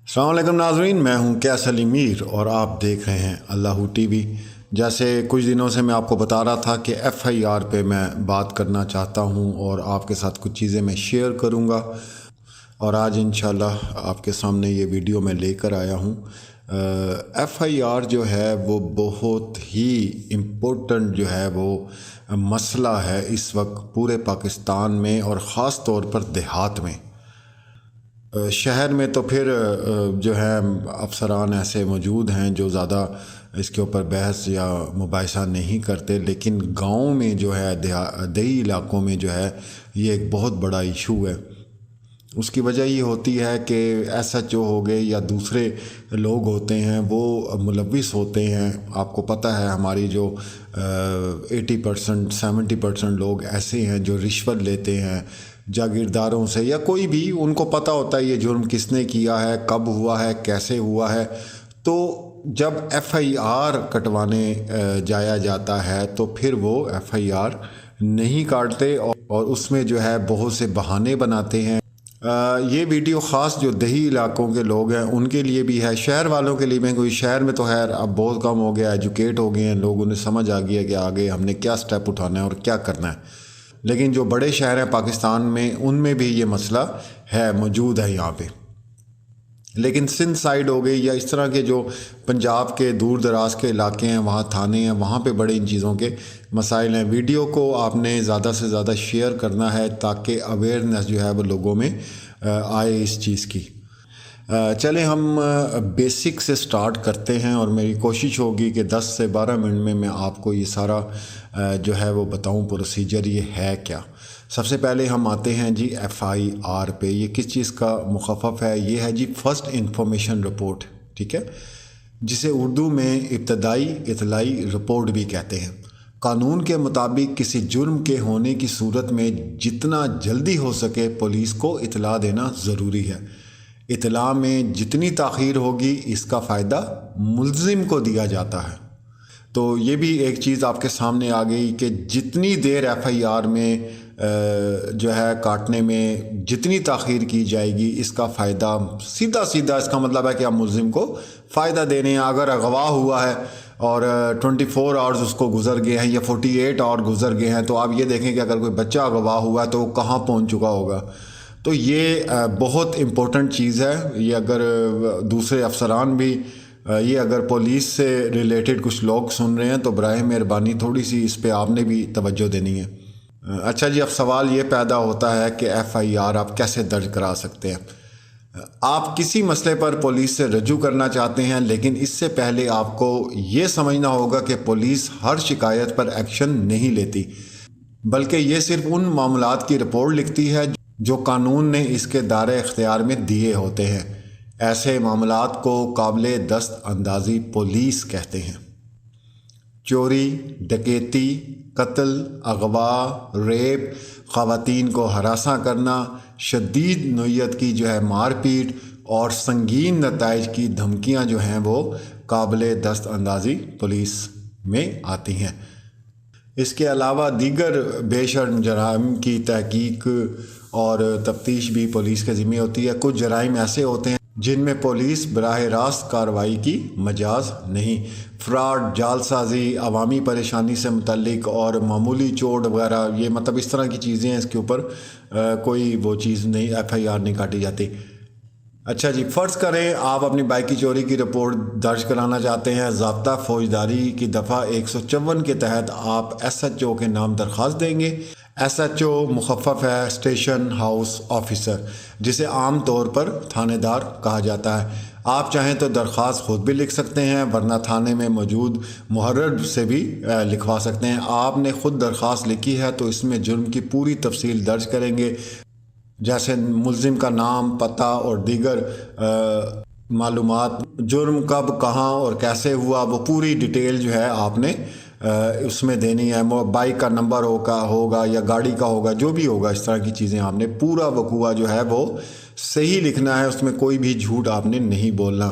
السلام علیکم ناظرین، میں ہوں کیسر علی میر اور آپ دیکھ رہے ہیں اللہ ٹی وی۔ جیسے کچھ دنوں سے میں آپ کو بتا رہا تھا کہ ایف آئی آر پہ میں بات کرنا چاہتا ہوں اور آپ کے ساتھ کچھ چیزیں میں شیئر کروں گا، اور آج انشاءاللہ آپ کے سامنے یہ ویڈیو میں لے کر آیا ہوں۔ ایف آئی آر جو ہے وہ بہت ہی امپورٹنٹ جو ہے وہ مسئلہ ہے اس وقت پورے پاکستان میں، اور خاص طور پر دیہات میں۔ شہر میں تو پھر جو ہے افسران ایسے موجود ہیں جو زیادہ اس کے اوپر بحث یا مباحثہ نہیں کرتے، لیکن گاؤں میں جو ہے دیہی علاقوں میں جو ہے یہ ایک بہت بڑا ایشو ہے۔ اس کی وجہ یہ ہوتی ہے کہ ایس ایچ او ہو گئے یا دوسرے لوگ ہوتے ہیں وہ ملوث ہوتے ہیں۔ آپ کو پتہ ہے ہماری جو 80% 70% لوگ ایسے ہیں جو رشوت لیتے ہیں جاگیرداروں سے، یا کوئی بھی، ان کو پتہ ہوتا ہے یہ جرم کس نے کیا ہے، کب ہوا ہے، کیسے ہوا ہے۔ تو جب ایف آئی آر کٹوانے جایا جاتا ہے تو پھر وہ ایف آئی آر نہیں کاٹتے، اور اس میں جو ہے بہت سے بہانے بناتے ہیں۔ یہ ویڈیو خاص جو دیہی علاقوں کے لوگ ہیں ان کے لیے بھی ہے، شہر والوں کے لیے بھی۔ کوئی شہر میں تو خیر اب بہت کم ہو گیا، ایجوکیٹ ہو گئے ہیں لوگ، انہیں سمجھ آ گیا کہ آگے ہم نے کیا سٹیپ اٹھانا ہے اور کیا کرنا ہے۔ لیکن جو بڑے شہر ہیں پاکستان میں ان میں بھی یہ مسئلہ ہے، موجود ہے یہاں پہ۔ لیکن سندھ سائیڈ ہو گئی یا اس طرح کے جو پنجاب کے دور دراز کے علاقے ہیں، وہاں تھانے ہیں، وہاں پہ بڑے ان چیزوں کے مسائل ہیں۔ ویڈیو کو آپ نے زیادہ سے زیادہ شیئر کرنا ہے تاکہ اویئرنیس جو ہے وہ لوگوں میں آئے اس چیز کی۔ چلیں ہم بیسک سے سٹارٹ کرتے ہیں، اور میری کوشش ہوگی کہ 10 سے 12 منٹ میں آپ کو یہ سارا جو ہے وہ بتاؤں پروسیجر یہ ہے کیا۔ سب سے پہلے ہم آتے ہیں جی ایف آئی آر پہ۔ یہ کس چیز کا مخفف ہے؟ یہ ہے جی فرسٹ انفارمیشن رپورٹ، ٹھیک ہے، جسے اردو میں ابتدائی اطلاعی رپورٹ بھی کہتے ہیں۔ قانون کے مطابق کسی جرم کے ہونے کی صورت میں جتنا جلدی ہو سکے پولیس کو اطلاع دینا ضروری ہے۔ اطلاع میں جتنی تاخیر ہوگی اس کا فائدہ ملزم کو دیا جاتا ہے۔ تو یہ بھی ایک چیز آپ کے سامنے آ گئی کہ جتنی دیر ایف آئی آر میں جو ہے کاٹنے میں جتنی تاخیر کی جائے گی اس کا فائدہ سیدھا اس کا مطلب ہے کہ آپ ملزم کو فائدہ دے رہے ہیں۔ اگر اغوا ہوا ہے اور 24 آورز اس کو گزر گئے ہیں یا 48 آور گزر گئے ہیں، تو آپ یہ دیکھیں کہ اگر کوئی بچہ اغوا ہوا ہے تو وہ کہاں پہنچ چکا ہوگا۔ تو یہ بہت امپورٹنٹ چیز ہے۔ یہ اگر دوسرے افسران بھی یہ اگر پولیس سے ریلیٹڈ کچھ لوگ سن رہے ہیں تو براہ مہربانی تھوڑی سی اس پہ آپ نے بھی توجہ دینی ہے۔ اچھا جی، اب سوال یہ پیدا ہوتا ہے کہ ایف آئی آر آپ کیسے درج کرا سکتے ہیں؟ آپ کسی مسئلے پر پولیس سے رجوع کرنا چاہتے ہیں، لیکن اس سے پہلے آپ کو یہ سمجھنا ہوگا کہ پولیس ہر شکایت پر ایکشن نہیں لیتی، بلکہ یہ صرف ان معاملات کی رپورٹ لکھتی ہے جو قانون نے اس کے دائرہ اختیار میں دیے ہوتے ہیں۔ ایسے معاملات کو قابل دست اندازی پولیس کہتے ہیں۔ چوری، ڈکیتی، قتل، اغوا، ریپ، خواتین کو ہراساں کرنا، شدید نوعیت کی جو ہے مار پیٹ اور سنگین نتائج کی دھمکیاں جو ہیں وہ قابل دست اندازی پولیس میں آتی ہیں۔ اس کے علاوہ دیگر بے شرم جرائم کی تحقیق اور تفتیش بھی پولیس کے ذمہ ہوتی ہے۔ کچھ جرائم ایسے ہوتے ہیں جن میں پولیس براہ راست کارروائی کی مجاز نہیں۔ فراڈ، جال سازی، عوامی پریشانی سے متعلق اور معمولی چوٹ وغیرہ، یہ مطلب اس طرح کی چیزیں ہیں، اس کے اوپر کوئی وہ چیز نہیں، ایف آئی آر نہیں کاٹی جاتی۔ اچھا جی، فرض کریں آپ اپنی بائک کی چوری کی رپورٹ درج کرانا چاہتے ہیں۔ ضابطہ فوجداری کی دفعہ 154 کے تحت آپ ایس ایچ او کے نام درخواست دیں گے۔ ایس ایچ او مخفف ہے اسٹیشن ہاؤس آفیسر، جسے عام طور پر تھانے دار کہا جاتا ہے۔ آپ چاہیں تو درخواست خود بھی لکھ سکتے ہیں، ورنہ تھانے میں موجود محرر سے بھی لکھوا سکتے ہیں۔ آپ نے خود درخواست لکھی ہے تو اس میں جرم کی پوری تفصیل درج کریں گے، جیسے ملزم کا نام، پتہ اور دیگر معلومات، جرم کب، کہاں اور کیسے ہوا، وہ پوری ڈیٹیل جو ہے آپ نے اس میں دینی ہے۔ بائک کا نمبر ہوگا یا گاڑی کا ہوگا، جو بھی ہوگا، اس طرح کی چیزیں آپ نے پورا وقوع جو ہے وہ صحیح لکھنا ہے۔ اس میں کوئی بھی جھوٹ آپ نے نہیں بولنا،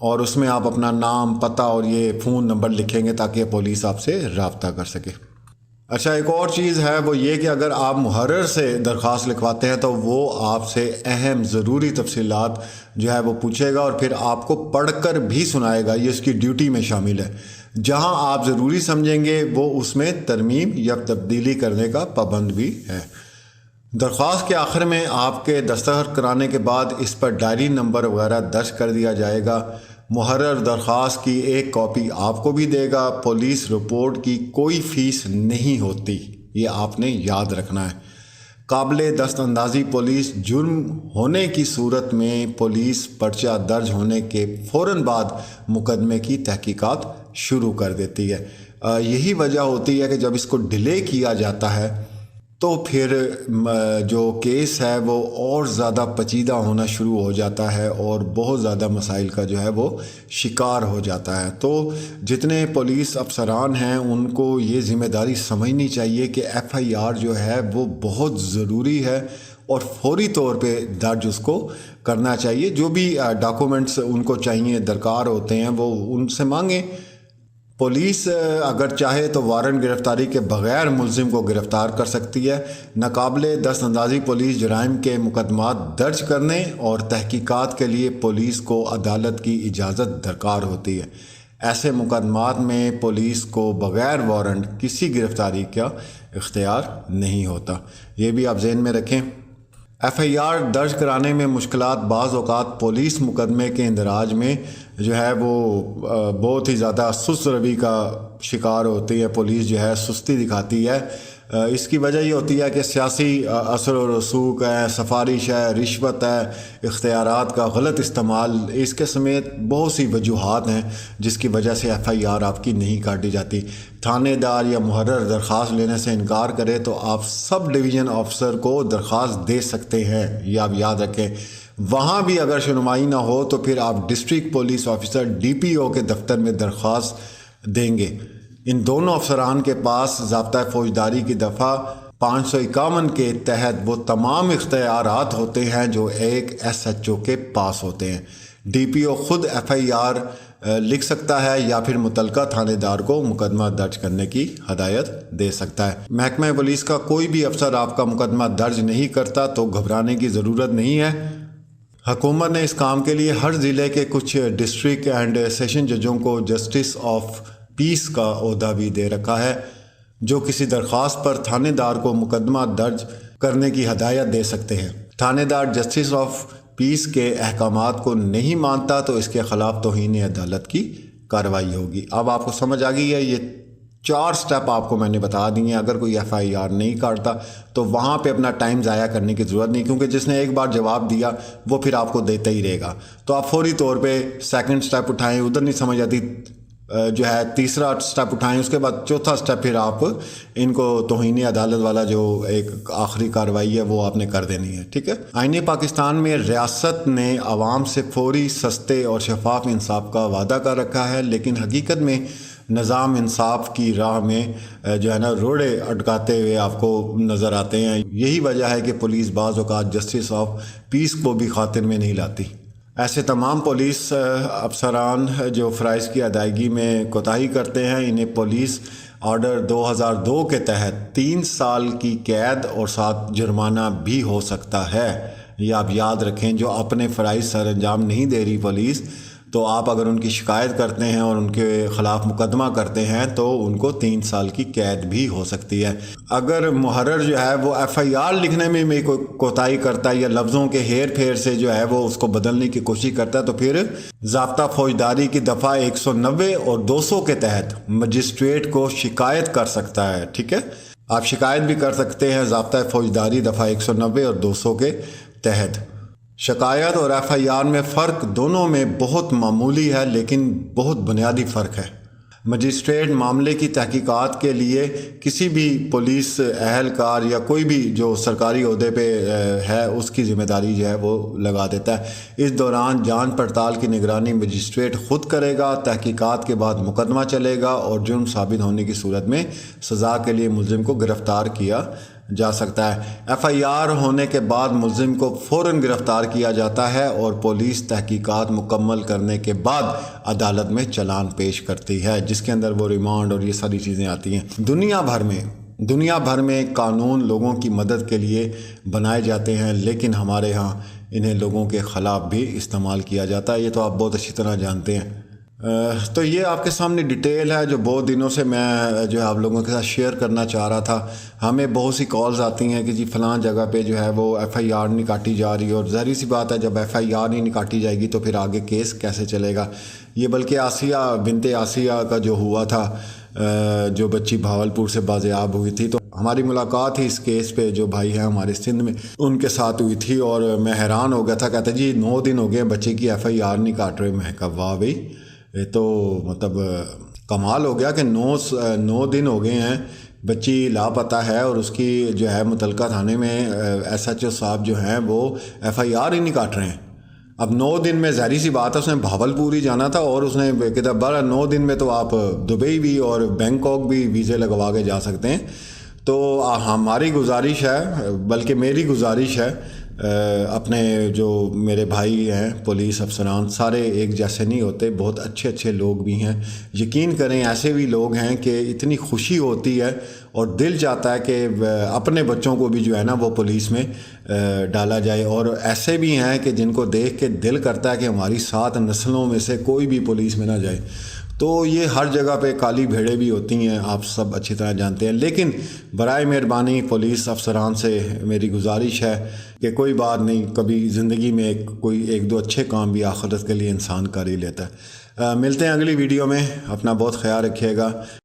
اور اس میں آپ اپنا نام، پتہ اور یہ فون نمبر لکھیں گے تاکہ پولیس آپ سے رابطہ کر سکے۔ اچھا، ایک اور چیز ہے وہ یہ کہ اگر آپ محرر سے درخواست لکھواتے ہیں تو وہ آپ سے اہم ضروری تفصیلات جو ہے وہ پوچھے گا اور پھر آپ کو پڑھ کر بھی سنائے گا، یہ اس کی ڈیوٹی میں شامل ہے۔ جہاں آپ ضروری سمجھیں گے وہ اس میں ترمیم یا تبدیلی کرنے کا پابند بھی ہے۔ درخواست کے آخر میں آپ کے دستخط کرانے کے بعد اس پر ڈائری نمبر وغیرہ درج کر دیا جائے گا۔ محرر درخواست کی ایک کاپی آپ کو بھی دے گا۔ پولیس رپورٹ کی کوئی فیس نہیں ہوتی، یہ آپ نے یاد رکھنا ہے۔ قابل دست اندازی پولیس جرم ہونے کی صورت میں پولیس پرچہ درج ہونے کے فوراً بعد مقدمے کی تحقیقات شروع کر دیتی ہے۔ یہی وجہ ہوتی ہے کہ جب اس کو ڈیلے کیا جاتا ہے تو پھر جو کیس ہے وہ اور زیادہ پیچیدہ ہونا شروع ہو جاتا ہے اور بہت زیادہ مسائل کا جو ہے وہ شکار ہو جاتا ہے۔ تو جتنے پولیس افسران ہیں ان کو یہ ذمہ داری سمجھنی چاہیے کہ ایف آئی آر جو ہے وہ بہت ضروری ہے اور فوری طور پہ درج اس کو کرنا چاہیے۔ جو بھی ڈاکومنٹس ان کو چاہیے درکار ہوتے ہیں وہ ان سے مانگیں۔ پولیس اگر چاہے تو وارنٹ گرفتاری کے بغیر ملزم کو گرفتار کر سکتی ہے۔ ناقابل دست اندازی پولیس جرائم کے مقدمات درج کرنے اور تحقیقات کے لیے پولیس کو عدالت کی اجازت درکار ہوتی ہے۔ ایسے مقدمات میں پولیس کو بغیر وارنٹ کسی گرفتاری کا اختیار نہیں ہوتا، یہ بھی آپ ذہن میں رکھیں۔ ایف آئی آر درج کرانے میں مشکلات بعض اوقات پولیس مقدمے کے اندراج میں جو ہے وہ بہت ہی زیادہ سست روی کا شکار ہوتی ہے۔ پولیس جو ہے سستی دکھاتی ہے۔ اس کی وجہ یہ ہوتی ہے کہ سیاسی اثر و رسوخ ہے، سفارش ہے، رشوت ہے، اختیارات کا غلط استعمال، اس کے سمیت بہت سی وجوہات ہیں جس کی وجہ سے ایف آئی آر آپ کی نہیں کاٹی جاتی۔ تھانے دار یا محرر درخواست لینے سے انکار کرے تو آپ سب ڈویژن آفیسر کو درخواست دے سکتے ہیں، یہ آپ یاد رکھیں۔ وہاں بھی اگر رہنمائی نہ ہو تو پھر آپ district police officer D P O کے دفتر میں درخواست دیں گے۔ ان دونوں افسران کے پاس ضابطہ فوجداری کی دفعہ 551 کے تحت وہ تمام اختیارات ہوتے ہیں جو ایک ایس ایچ او کے پاس ہوتے ہیں۔ ڈی پی او خود ایف آئی آر لکھ سکتا ہے یا پھر متعلقہ تھانے دار کو مقدمہ درج کرنے کی ہدایت دے سکتا ہے۔ محکمہ پولیس کا کوئی بھی افسر آپ کا مقدمہ درج نہیں کرتا تو گھبرانے کی ضرورت نہیں ہے۔ حکومت نے اس کام کے لیے ہر ضلع کے کچھ ڈسٹرکٹ اینڈ سیشن ججوں کو جسٹس آف پیس کا عہدہ بھی دے رکھا ہے، جو کسی درخواست پر تھانے دار کو مقدمہ درج کرنے کی ہدایت دے سکتے ہیں۔ تھانے دار جسٹس آف پیس کے احکامات کو نہیں مانتا تو اس کے خلاف توہین عدالت کی کارروائی ہوگی۔ اب آپ کو سمجھ آ گئی ہے، یہ 4 سٹیپ آپ کو میں نے بتا دی ہیں۔ اگر کوئی ایف آئی آر نہیں کاٹتا تو وہاں پہ اپنا ٹائم ضائع کرنے کی ضرورت نہیں، کیونکہ جس نے ایک بار جواب دیا وہ پھر آپ کو دیتا ہی رہے گا۔ تو آپ فوری طور پہ سیکنڈ سٹیپ اٹھائیں، ادھر نہیں سمجھ آتی جو ہے تیسرا سٹیپ اٹھائیں، اس کے بعد چوتھا سٹیپ پھر آپ ان کو توہین عدالت والا جو ایک آخری کارروائی ہے وہ آپ نے کر دینی ہے، ٹھیک ہے۔ آئین پاکستان میں ریاست نے عوام سے فوری، سستے اور شفاف انصاف کا وعدہ کر رکھا ہے، لیکن حقیقت میں نظام انصاف کی راہ میں جو ہے نا روڑے اٹکاتے ہوئے آپ کو نظر آتے ہیں۔ یہی وجہ ہے کہ پولیس بعض اوقات جسٹس آف پیس کو بھی خاطر میں نہیں لاتی۔ ایسے تمام پولیس افسران جو فرائض کی ادائیگی میں کوتاہی کرتے ہیں انہیں پولیس آرڈر 2002 کے تحت 3 سال کی قید اور 7 جرمانہ بھی ہو سکتا ہے، یہ آپ یاد رکھیں۔ جو اپنے فرائض سر انجام نہیں دے رہی پولیس، تو آپ اگر ان کی شکایت کرتے ہیں اور ان کے خلاف مقدمہ کرتے ہیں تو ان کو 3 سال کی قید بھی ہو سکتی ہے۔ اگر محرر جو ہے وہ ایف آئی آر لکھنے میں کوئی کوتاہی کرتا ہے یا لفظوں کے ہیر پھیر سے جو ہے وہ اس کو بدلنے کی کوشش کرتا ہے تو پھر ضابطہ فوجداری کی دفعہ 190 اور 200 کے تحت مجسٹریٹ کو شکایت کر سکتا ہے، ٹھیک ہے۔ آپ شکایت بھی کر سکتے ہیں ضابطہ فوجداری دفعہ 190 اور 200 کے تحت۔ شکایت اور ایف آئی آر میں فرق دونوں میں بہت معمولی ہے، لیکن بہت بنیادی فرق ہے۔ مجسٹریٹ معاملے کی تحقیقات کے لیے کسی بھی پولیس اہلکار یا کوئی بھی جو سرکاری عہدے پہ ہے اس کی ذمہ داری جو ہے وہ لگا دیتا ہے۔ اس دوران جانچ پڑتال کی نگرانی مجسٹریٹ خود کرے گا۔ تحقیقات کے بعد مقدمہ چلے گا اور جرم ثابت ہونے کی صورت میں سزا کے لیے ملزم کو گرفتار کیا جا سکتا ہے۔ ایف آئی آر ہونے کے بعد ملزم کو فوراً گرفتار کیا جاتا ہے اور پولیس تحقیقات مکمل کرنے کے بعد عدالت میں چلان پیش کرتی ہے، جس کے اندر وہ ریمانڈ اور یہ ساری چیزیں آتی ہیں۔ دنیا بھر میں دنیا بھر میں قانون لوگوں کی مدد کے لیے بنائے جاتے ہیں، لیکن ہمارے ہاں انہیں لوگوں کے خلاف بھی استعمال کیا جاتا ہے، یہ تو آپ بہت اچھی طرح جانتے ہیں۔ تو یہ آپ کے سامنے ڈیٹیل ہے جو بہت دنوں سے میں جو ہے آپ لوگوں کے ساتھ شیئر کرنا چاہ رہا تھا۔ ہمیں بہت سی کالز آتی ہیں کہ جی فلاں جگہ پہ جو ہے وہ ایف آئی آر نہیں کاٹی جا رہی، اور ظاہر سی بات ہے جب ایف آئی آر نہیں کاٹی جائے گی تو پھر آگے کیس کیسے چلے گا۔ یہ بلکہ آسیہ بنت آسیہ کا جو ہوا تھا، جو بچی بھاولپور سے بازیاب ہوئی تھی، تو ہماری ملاقات ہی اس کیس پہ جو بھائی ہیں ہمارے سندھ میں ان کے ساتھ ہوئی تھی، اور میں حیران ہو گیا تھا۔ کہتے جی 9 دن ہو گئے بچے کی ایف آئی آر نہیں کاٹ رہے۔ میں کہا واہ بھائی، یہ تو مطلب کمال ہو گیا کہ 9 دن ہو گئے ہیں بچی لاپتہ ہے، اور اس کی جو ہے متعلقہ تھانے میں ایس ایچ او صاحب جو ہیں وہ ایف آئی آر ہی نہیں کاٹ رہے ہیں۔ اب 9 دن میں ظاہری سی بات ہے اس نے بھاولپور ہی جانا تھا، اور اس نے کہا 9 دن میں تو آپ دبئی بھی اور بینکاک بھی ویزے لگوا کے جا سکتے ہیں۔ تو ہماری گزارش ہے، بلکہ میری گزارش ہے، اپنے جو میرے بھائی ہیں پولیس افسران سارے ایک جیسے نہیں ہوتے، بہت اچھے اچھے لوگ بھی ہیں۔ یقین کریں ایسے بھی لوگ ہیں کہ اتنی خوشی ہوتی ہے اور دل چاہتا ہے کہ اپنے بچوں کو بھی جو ہے نا وہ پولیس میں ڈالا جائے، اور ایسے بھی ہیں کہ جن کو دیکھ کے دل کرتا ہے کہ ہماری 7 نسلوں میں سے کوئی بھی پولیس میں نہ جائے۔ تو یہ ہر جگہ پہ کالی بھیڑیں بھی ہوتی ہیں، آپ سب اچھی طرح جانتے ہیں، لیکن برائے مہربانی پولیس افسران سے میری گزارش ہے کہ کوئی بات نہیں، کبھی زندگی میں کوئی 1-2 اچھے کام بھی آخرت کے لیے انسان کر ہی لیتا ہے۔ ملتے ہیں اگلی ویڈیو میں، اپنا بہت خیال رکھیے گا۔